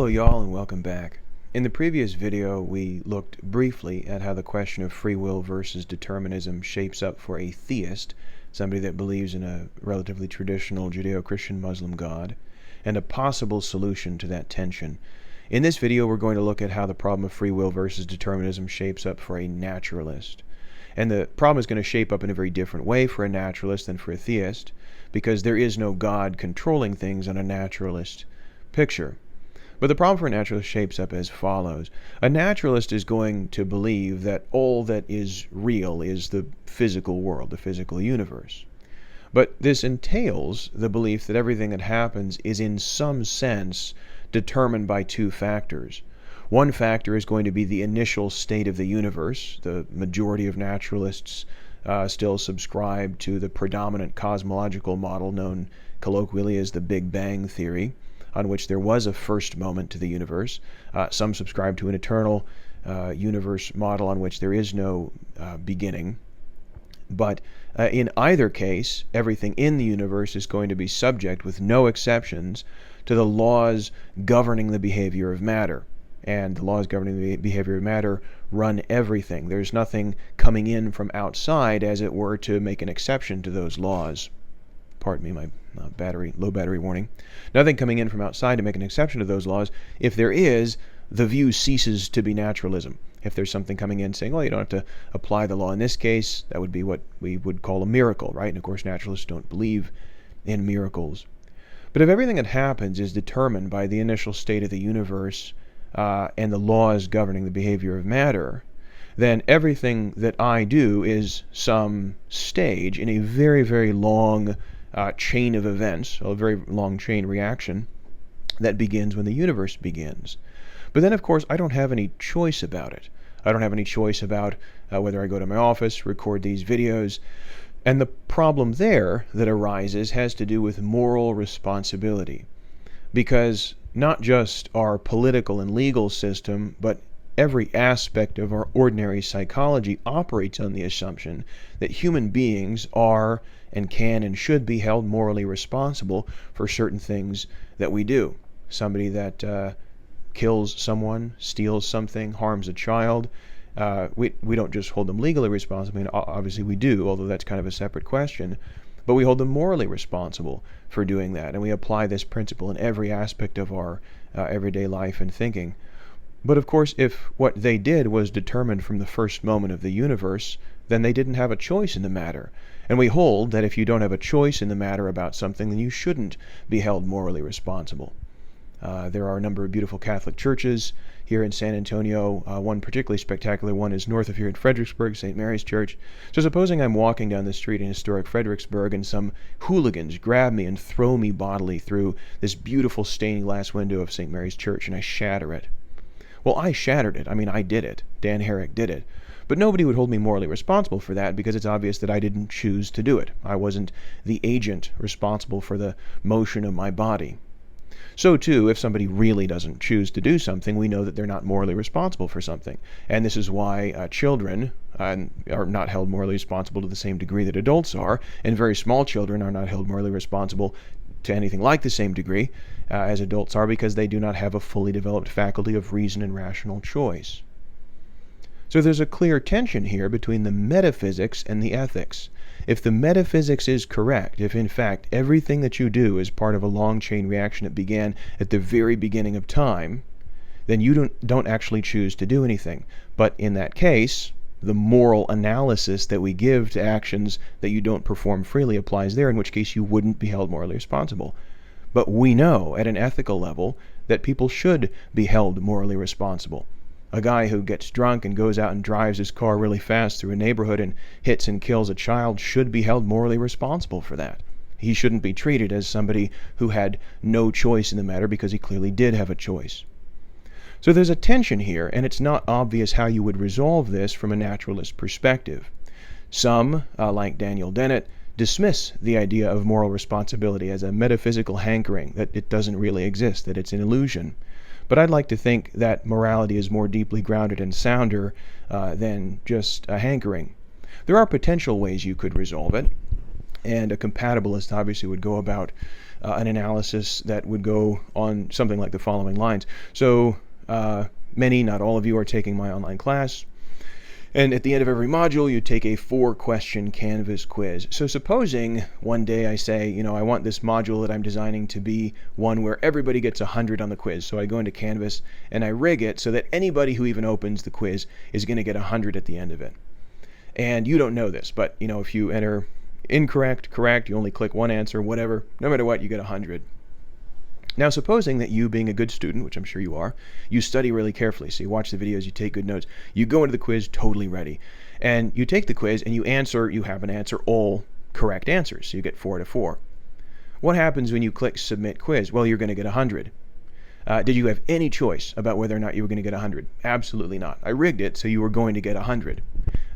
Hello y'all and welcome back. In the previous video we looked briefly at how the question of free will versus determinism shapes up for a theist, somebody that believes in a relatively traditional Judeo-Christian Muslim God, and a possible solution to that tension. In this video we're going to look at how the problem of free will versus determinism shapes up for a naturalist. And the problem is going to shape up in a very different way for a naturalist than for a theist, because there is no God controlling things on a naturalist picture. But the problem for a naturalist shapes up as follows. A naturalist is going to believe that all that is real is the physical world, the physical universe. But this entails the belief that everything that happens is in some sense determined by two factors. One factor is going to be the initial state of the universe. The majority of naturalists still subscribe to the predominant cosmological model known colloquially as the Big Bang theory, on which there was a first moment to the universe. Some subscribe to an eternal universe model on which there is no beginning. But in either case, everything in the universe is going to be subject, with no exceptions, to the laws governing the behavior of matter. And the laws governing the behavior of matter run everything. There's nothing coming in from outside, as it were, to make an exception to those laws. Pardon me, my low battery warning. Nothing coming in from outside to make an exception to those laws. If there is, the view ceases to be naturalism. If there's something coming in saying, well, you don't have to apply the law in this case, that would be what we would call a miracle, right? And of course, naturalists don't believe in miracles. But if everything that happens is determined by the initial state of the universe and the laws governing the behavior of matter, then everything that I do is some stage in a very, very long chain of events, a very long chain reaction that begins when the universe begins. But then, of course, I don't have any choice about it. I don't have any choice about whether I go to my office, record these videos. And the problem there that arises has to do with moral responsibility. Because not just our political and legal system, but every aspect of our ordinary psychology operates on the assumption that human beings are and can and should be held morally responsible for certain things that we do. Somebody that kills someone, steals something, harms a child, we don't just hold them legally responsible. I mean, obviously we do, although that's kind of a separate question. But we hold them morally responsible for doing that, and we apply this principle in every aspect of our everyday life and thinking. But of course, if what they did was determined from the first moment of the universe, then they didn't have a choice in the matter. And we hold that if you don't have a choice in the matter about something, then you shouldn't be held morally responsible. There are a number of beautiful Catholic churches here in San Antonio. One particularly spectacular one is north of here in Fredericksburg, St. Mary's Church. So supposing I'm walking down the street in historic Fredericksburg and some hooligans grab me and throw me bodily through this beautiful stained glass window of St. Mary's Church, and I shatter it. Well, I shattered it. I mean, I did it. Dan Herrick did it. But nobody would hold me morally responsible for that, because it's obvious that I didn't choose to do it. I wasn't the agent responsible for the motion of my body. So too, if somebody really doesn't choose to do something, we know that they're not morally responsible for something. And this is why children are not held morally responsible to the same degree that adults are, and very small children are not held morally responsible to anything like the same degree as adults are, because they do not have a fully developed faculty of reason and rational choice. So there's a clear tension here between the metaphysics and the ethics. If the metaphysics is correct, if in fact everything that you do is part of a long chain reaction that began at the very beginning of time, then you don't actually choose to do anything. But in that case, the moral analysis that we give to actions that you don't perform freely applies there, in which case you wouldn't be held morally responsible. But we know at an ethical level that people should be held morally responsible. A guy who gets drunk and goes out and drives his car really fast through a neighborhood and hits and kills a child should be held morally responsible for that. He shouldn't be treated as somebody who had no choice in the matter, because he clearly did have a choice. So there's a tension here, and it's not obvious how you would resolve this from a naturalist perspective. Some, like Daniel Dennett, dismiss the idea of moral responsibility as a metaphysical hankering, that it doesn't really exist, that it's an illusion. But I'd like to think that morality is more deeply grounded and sounder than just a hankering. There are potential ways you could resolve it, and a compatibilist obviously would go about an analysis that would go on something like the following lines. So many, not all of you, are taking my online class. And at the end of every module, you take a 4-question Canvas quiz. So supposing one day I say, I want this module that I'm designing to be one where everybody gets 100 on the quiz. So I go into Canvas and I rig it so that anybody who even opens the quiz is going to get 100 at the end of it. And you don't know this, but if you enter incorrect, correct, you only click one answer, whatever, no matter what, you get 100. Now, supposing that you, being a good student, which I'm sure you are, you study really carefully. So you watch the videos, you take good notes, you go into the quiz totally ready. And you take the quiz and you happen to answer all correct answers. So you get 4 out of 4. What happens when you click submit quiz? Well, you're going to get 100. Did you have any choice about whether or not you were going to get 100? Absolutely not. I rigged it so you were going to get 100.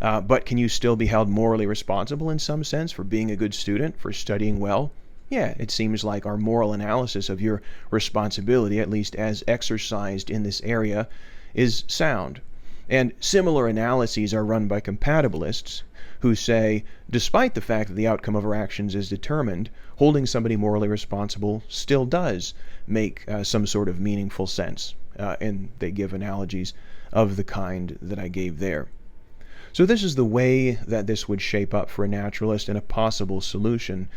But can you still be held morally responsible in some sense for being a good student, for studying well? Yeah, it seems like our moral analysis of your responsibility, at least as exercised in this area, is sound. And similar analyses are run by compatibilists who say, despite the fact that the outcome of our actions is determined, holding somebody morally responsible still does make some sort of meaningful sense. And they give analogies of the kind that I gave there. So this is the way that this would shape up for a naturalist and a possible solution.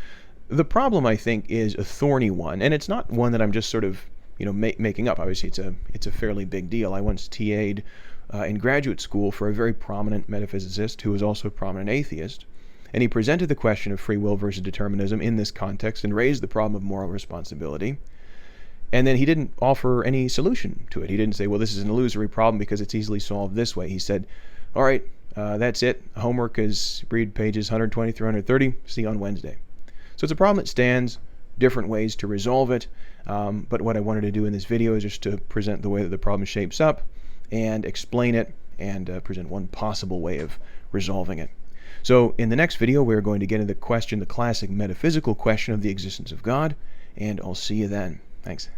The problem, I think, is a thorny one, and it's not one that I'm just sort of, making up. Obviously, it's a fairly big deal. I once TA'd in graduate school for a very prominent metaphysicist who was also a prominent atheist, and he presented the question of free will versus determinism in this context and raised the problem of moral responsibility. And then he didn't offer any solution to it. He didn't say, well, this is an illusory problem because it's easily solved this way. He said, all right, that's it. Homework is read pages 120 through 130. See you on Wednesday. So it's a problem that stands, different ways to resolve it, but what I wanted to do in this video is just to present the way that the problem shapes up and explain it and present one possible way of resolving it. So in the next video, we're going to get into the classic metaphysical question of the existence of God, and I'll see you then. Thanks.